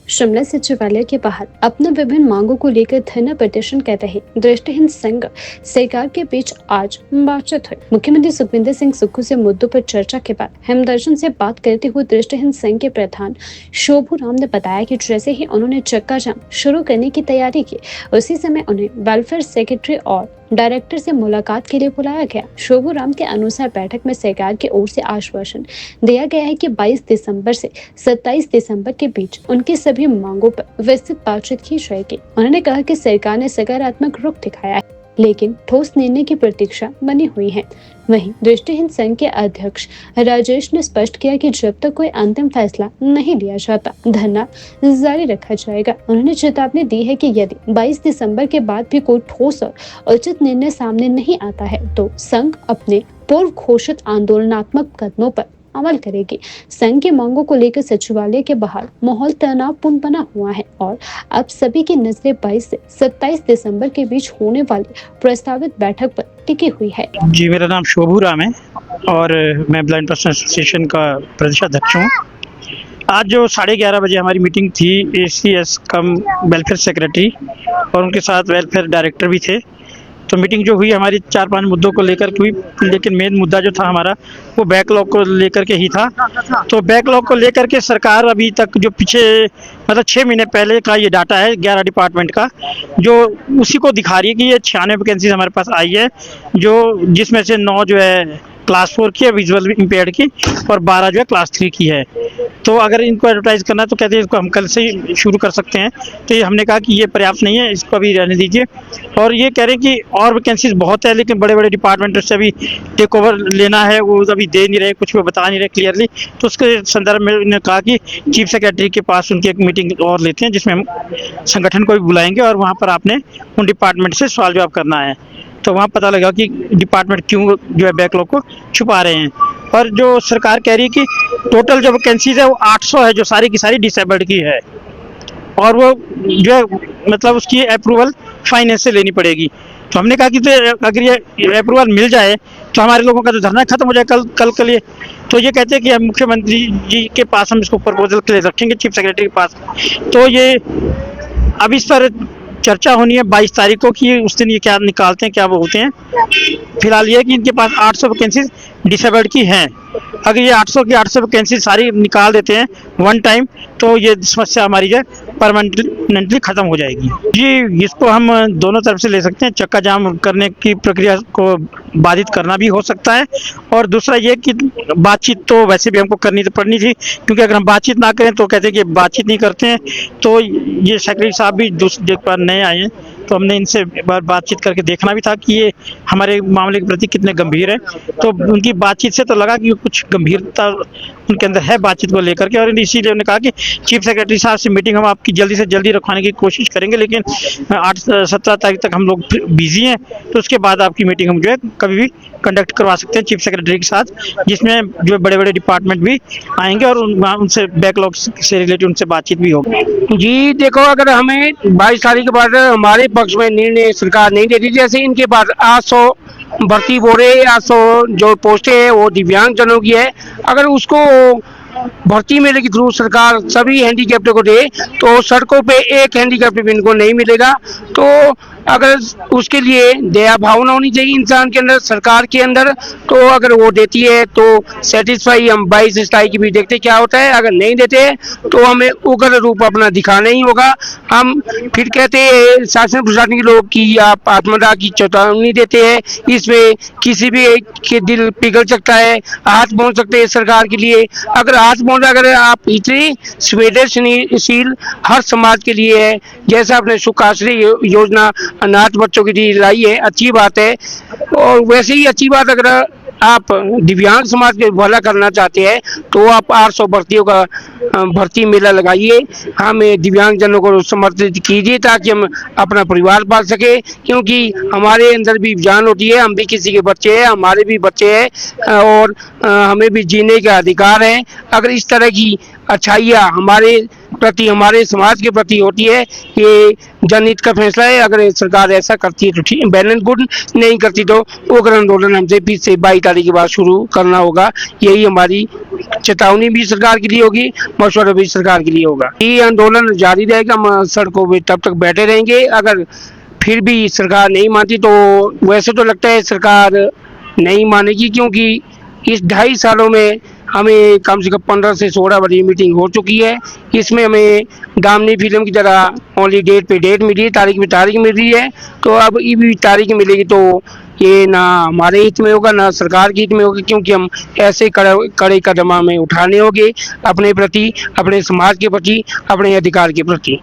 शिमला सचिवालय के बाहर अपने विभिन्न मांगों को लेकर धरना प्रदर्शन कर रहे दृष्टिहीन संघ सरकार के बीच आज बातचीत हुई। मुख्यमंत्री सुखविंदर सिंह सुक्खू से मुद्दों पर चर्चा के बाद हिमदर्शन से बात करते हुए दृष्टिहीन संघ के प्रधान शोभू राम ने बताया कि जैसे ही उन्होंने चक्का जाम शुरू करने की तैयारी की, उसी समय उन्हें वेलफेयर सेक्रेटरी और डायरेक्टर से मुलाकात के लिए बुलाया गया। शोभू राम के अनुसार बैठक में सरकार की ओर से आश्वासन दिया गया है कि 22 दिसंबर से 27 दिसंबर के बीच उनकी सभी मांगों पर विस्तृत बातचीत की जाएगी। उन्होंने कहा कि सरकार ने सकारात्मक रुख दिखाया है, लेकिन ठोस निर्णय की प्रतीक्षा बनी हुई है। वहीं दृष्टिहीन संघ के अध्यक्ष राजेश ने स्पष्ट किया कि जब तक कोई अंतिम फैसला नहीं लिया जाता, धरना जारी रखा जाएगा। उन्होंने चेतावनी दी है कि यदि 22 दिसंबर के बाद भी कोई ठोस और उचित निर्णय सामने नहीं आता है, तो संघ अपने पूर्व घोषित आंदोलनात्मक कदमों पर अमल करेगी। संघ की मांगों को लेकर सचिवालय के बाहर माहौल तनावपूर्ण बना हुआ है और अब सभी की नजरें 22 से 27 दिसंबर के बीच होने वाली प्रस्तावित बैठक पर टिकी हुई है। जी, मेरा नाम शोभू राम है और मैं ब्लाइंड पर्सन एसोसिएशन का प्रदेशाध्यक्ष हूँ। आज जो 11:30 बजे हमारी मीटिंग थी, ACS कम वेलफेयर सेक्रेटरी और उनके साथ वेलफेयर डायरेक्टर भी थे। तो मीटिंग जो हुई हमारी 4-5 मुद्दों को लेकर हुई, लेकिन मेन मुद्दा जो था हमारा वो बैकलॉग को लेकर के ही था। तो बैकलॉग को लेकर के सरकार अभी तक जो पीछे मतलब 6 महीने पहले का ये डाटा है 11 डिपार्टमेंट का, जो उसी को दिखा रही है कि ये 96 वैकेंसीज हमारे पास आई है, जो जिसमें से 9 जो है क्लास 4 की है विजुअल इम्पेयर्ड की और 12 जो है क्लास 3 की है। तो अगर इनको एडवर्टाइज करना है तो कहते हैं इसको हम कल से ही शुरू कर सकते हैं। तो ये हमने कहा कि ये पर्याप्त नहीं है, इसको अभी रहने दीजिए। और ये कह रहे हैं कि और वैकेंसीज बहुत है, लेकिन बड़े बड़े डिपार्टमेंट से अभी टेक ओवर लेना है, वो अभी दे नहीं रहे, कुछ वो बता नहीं रहे क्लियरली। तो उसके संदर्भ में उन्होंने कहा कि चीफ सेक्रेटरी के पास उनकी एक मीटिंग और लेते हैं, जिसमें हम संगठन को भी बुलाएंगे और वहाँ पर आपने उन डिपार्टमेंट से सवाल जवाब करना है। तो वहाँ पता लगा कि डिपार्टमेंट क्यों जो है बैकलॉग को छुपा रहे हैं। और जो सरकार कह रही है कि टोटल जो वैकेंसीज है वो 800 है, जो सारी की सारी डिसेबल्ड की है, और वो जो है मतलब उसकी अप्रूवल फाइनेंस से लेनी पड़ेगी। तो हमने कहा कि तो अगर ये अप्रूवल मिल जाए तो हमारे लोगों का तो धरना खत्म हो जाए कल के लिए। तो ये कहते हैं कि हम मुख्यमंत्री जी के पास हम इसको प्रपोजल के लिए रखेंगे, चीफ सेक्रेटरी के पास। तो ये अब इस पर चर्चा होनी है 22 तारीख को कि उस दिन ये क्या निकालते हैं, क्या वो होते हैं। फिलहाल ये है कि इनके पास 800 वैकेंसीज डिसेबल्ड की हैं। अगर ये 800 की 800 वैकेंसी सारी निकाल देते हैं वन टाइम, तो ये समस्या हमारी जो है परमानेंटली ख़त्म हो जाएगी। जी, इसको हम दोनों तरफ से ले सकते हैं। चक्का जाम करने की प्रक्रिया को बाधित करना भी हो सकता है, और दूसरा ये कि बातचीत तो वैसे भी हमको करनी तो पड़नी थी, क्योंकि अगर हम बातचीत ना करें तो कहते हैं कि बातचीत नहीं करते हैं। तो ये सेक्रेटरी साहब भी दूसरे पर नए आए हैं, तो हमने इनसे एक बार बातचीत करके देखना भी था कि ये हमारे मामले के प्रति कितने गंभीर है। तो उनकी बातचीत से तो लगा कि कुछ गंभीरता उनके अंदर है बातचीत को लेकर के, और इसीलिए उन्होंने कहा कि चीफ सेक्रेटरी साहब से मीटिंग हम आपकी जल्दी से जल्दी रखवाने की कोशिश करेंगे, लेकिन 8-17 तारीख तक हम लोग बिजी हैं, तो उसके बाद आपकी मीटिंग हम जो है कभी भी कंडक्ट करवा सकते हैं चीफ सेक्रेटरी के साथ, जिसमें जो बड़े बड़े डिपार्टमेंट भी आएंगे और उनसे बैकलॉग से रिलेटेड उनसे बातचीत भी होगी। जी देखो, अगर हमें 22 तारीख के बाद हमारे पक्ष में निर्णय सरकार नहीं देती, जैसे इनके पास 800 भर्ती बोरे 800 जो पोस्टें हैं वो दिव्यांग जनों की है, अगर उसको भर्ती मेले के थ्रू सरकार सभी हैंडीकैप्टों को दे तो सड़कों पे एक हैंडीकैप्ट भी इनको नहीं मिलेगा। तो अगर उसके लिए दया भावना होनी चाहिए इंसान के अंदर, सरकार के अंदर। तो अगर वो देती है तो सेटिस्फाई हम 22 तारीख की भी देखते क्या होता है। अगर नहीं देते तो हमें उग्र रूप अपना दिखाना ही होगा। हम फिर कहते हैं शासन प्रशासन के लोग की आप आत्मदाह की चेतावनी देते हैं, इसमें किसी भी के दिल पिघल सकता है, हाथ पहुंच सकते हैं सरकार के लिए। अगर हाथ पहुंचा, अगर आप इतनी संवेदनशील हर समाज के लिए है, जैसा आपने सुखाश्री योजना अनाथ बच्चों के लिए लाई है, अच्छी बात है। और वैसे ही अच्छी बात, अगर आप दिव्यांग समाज के भला करना चाहते हैं तो आप 800 भर्तियों का भर्ती मेला लगाइए, हमें दिव्यांग जनों को समर्थित कीजिए ताकि हम अपना परिवार पाल सके। क्योंकि हमारे अंदर भी जान होती है, हम भी किसी के बच्चे हैं, हमारे भी बच्चे हैं और हमें भी जीने का अधिकार है। अगर इस तरह की अच्छाइयाँ हमारे प्रति, हमारे समाज के प्रति होती है। ये जनहित का फैसला है। अगर सरकार ऐसा करती है तो ठीक, वेल एंड गुड, नहीं करती तो उग्र आंदोलन हमसे फिर से 22 तारीख के बाद शुरू करना होगा। यही हमारी चेतावनी भी सरकार के लिए होगी, मशवरा भी सरकार के लिए होगा। ये आंदोलन जारी रहेगा, हम सड़कों पे तब तक बैठे रहेंगे। अगर फिर भी सरकार नहीं मानती तो वैसे तो लगता है सरकार नहीं मानेगी, क्योंकि इस 2.5 सालों में हमें कम से कम 15 से 16 बड़ी मीटिंग हो चुकी है। इसमें हमें दामनी फिल्म की तरह ओनली डेट पे डेट मिली है, तारीख पे तारीख मिल रही है। तो अब ये भी तारीख मिलेगी तो ये ना हमारे हित में होगा ना सरकार के हित में होगा, क्योंकि हम ऐसे कड़े कदम हमें उठाने होंगे अपने प्रति, अपने समाज के प्रति, अपने अधिकार के प्रति।